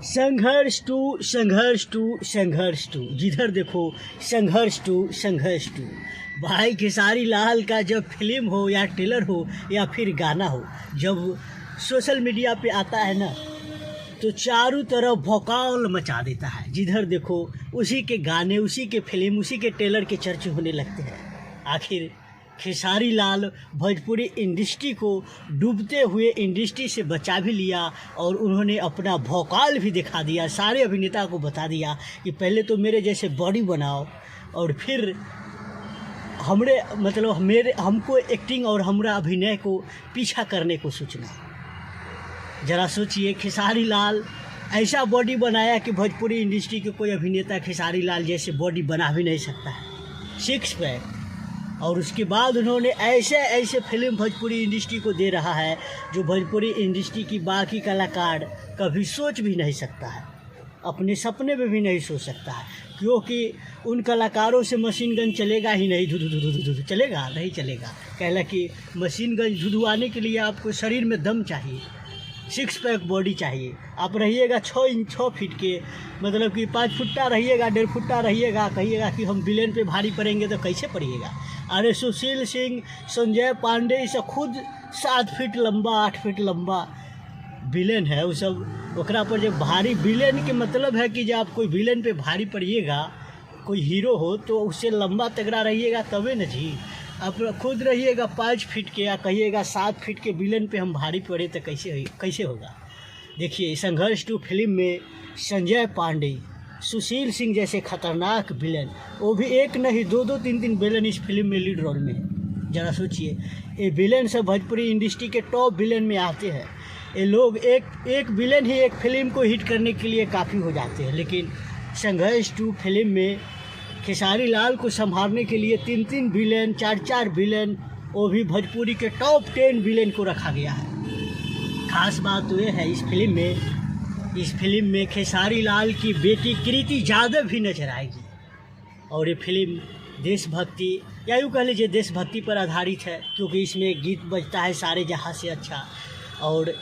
संघर्ष टू संघर्ष टू संघर्ष टू, जिधर देखो संघर्ष टू संघर्ष टू। भाई खेसारी लाल का जब फिल्म हो या ट्रेलर हो या फिर गाना हो, जब सोशल मीडिया पे आता है ना, तो चारों तरफ भौकाल मचा देता है। जिधर देखो उसी के गाने, उसी के फिल्म, उसी के ट्रेलर के चर्चे होने लगते हैं। आखिर खेसारी लाल भोजपुरी इंडस्ट्री को डूबते हुए इंडस्ट्री से बचा भी लिया और उन्होंने अपना भौकाल भी दिखा दिया। सारे अभिनेता को बता दिया कि पहले तो मेरे जैसे बॉडी बनाओ और फिर हमको एक्टिंग और हमारा अभिनय को पीछा करने को सोचना। ज़रा सोचिए, खेसारी लाल ऐसा बॉडी बनाया कि भोजपुरी इंडस्ट्री के कोई अभिनेता खेसारी लाल जैसे बॉडी बना भी नहीं सकता है, 6 पैक। और उसके बाद उन्होंने ऐसे फिल्म भोजपुरी इंडस्ट्री को दे रहा है जो भोजपुरी इंडस्ट्री की बाकी कलाकार कभी सोच भी नहीं सकता है, अपने सपने में भी नहीं सोच सकता है। क्योंकि उन कलाकारों से मशीन गन चलेगा ही नहीं, धुधु चलेगा नहीं चलेगा। कहला कि मशीन गन धुधुआने के लिए आपको शरीर में दम चाहिए, 6 पैक बॉडी चाहिए। आप रहिएगा 6 फीट के, मतलब कि 5 फुट्टा रहिएगा, 1.5 फुट्टा रहिएगा, कहिएगा कि हम विलेन पे भारी पड़ेंगे तो कैसे पड़िएगा। अरे सुशील सिंह, संजय पांडे, ये सब खुद 7 फीट लंबा, 8 फीट लंबा विलेन है। वो सब ओकरा पर जब भारी, विलेन के मतलब है कि जब आप कोई विलेन पे भारी पड़िएगा, कोई हीरो हो तो उससे लंबा तगड़ा रहिएगा तबे न जी। आप खुद रहिएगा 5 फीट के या कहिएगा 7 फीट के विलेन पे हम भारी पड़े तो कैसे होगा। देखिए संघर्ष टू फिल्म में संजय पांडे, सुशील सिंह जैसे खतरनाक विलेन, वो भी एक नहीं 2-2, 3-3 विलेन इस फिल्म में लीड रोल में है। ज़रा सोचिए, ये विलेन सब भोजपुरी इंडस्ट्री के टॉप विलेन में आते हैं। ये लोग एक विलेन ही एक फिल्म को हिट करने के लिए काफ़ी हो जाते हैं, लेकिन संघर्ष टू फिल्म में खेसारी लाल को संभालने के लिए 3-3 विलेन, 4-4 विलेन, वो भी भोजपुरी के टॉप 10 विलेन को रखा गया है। खास बात तो ये है इस फिल्म में खेसारी लाल की बेटी कृति यादव भी नजर आएगी। और ये फिल्म देशभक्ति या यूँ कह लीजिए देशभक्ति पर आधारित है, क्योंकि इसमें गीत बजता है सारे जहाँ से अच्छा। और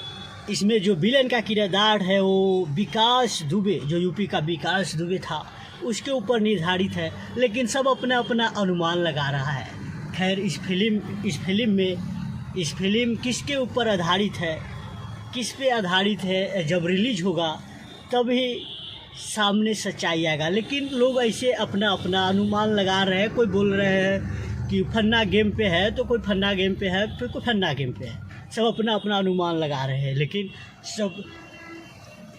इसमें जो विलेन का किरदार है वो विकास दुबे, जो यूपी का विकास दुबे था, उसके ऊपर निर्धारित है। लेकिन सब अपना अपना अनुमान लगा रहा है। खैर इस फिल्म किसके ऊपर आधारित है, किस पे आधारित है, जब रिलीज होगा तभी सामने सच्चाई आएगा। लेकिन लोग ऐसे अपना अपना अनुमान लगा रहे हैं। कोई बोल रहे हैं कि फन्ना गेम पे है तो कोई फन्ना गेम पे है, फिर कोई फन्ना गेम पे है। सब अपना अपना अनुमान लगा रहे हैं, लेकिन सब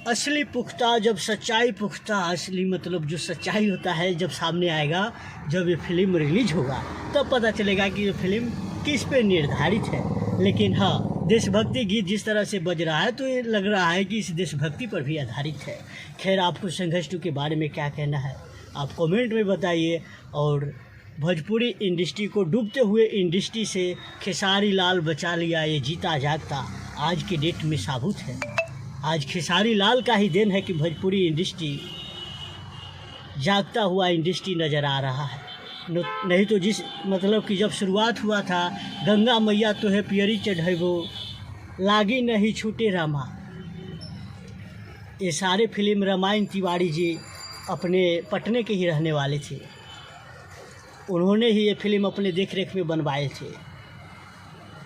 असली पुख्ता, जब सच्चाई पुख्ता, असली मतलब जो सच्चाई होता है जब सामने आएगा, जब ये फिल्म रिलीज होगा तब पता चलेगा कि ये फिल्म किस पे निर्धारित है। लेकिन हाँ, देशभक्ति गीत जिस तरह से बज रहा है तो ये लग रहा है कि इस देशभक्ति पर भी आधारित है। खैर आपको संघर्ष टू के बारे में क्या कहना है आप कमेंट में बताइए। और भोजपुरी इंडस्ट्री को डूबते हुए इंडस्ट्री से खेसारी लाल बचा लिया, ये जीता जागता आज के डेट में साबुत है। आज खेसारी लाल का ही देन है कि भोजपुरी इंडस्ट्री जागता हुआ इंडस्ट्री नज़र आ रहा है। नहीं तो जिस मतलब कि जब शुरुआत हुआ था, गंगा मैया तो है पियरी चढ़ैबो, लागी नहीं छूटे रामा, ये सारे फिल्म रामायण तिवारी जी अपने पटने के ही रहने वाले थे, उन्होंने ही ये फिल्म अपने देख रेख में बनवाए थे।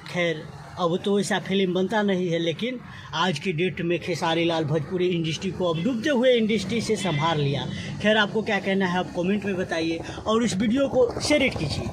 खैर अब तो ऐसा फिल्म बनता नहीं है, लेकिन आज की डेट में खेसारी लाल भोजपुरी इंडस्ट्री को अब डूबते हुए इंडस्ट्री से संभाल लिया। खैर आपको क्या कहना है आप कमेंट में बताइए और इस वीडियो को शेयर कीजिए।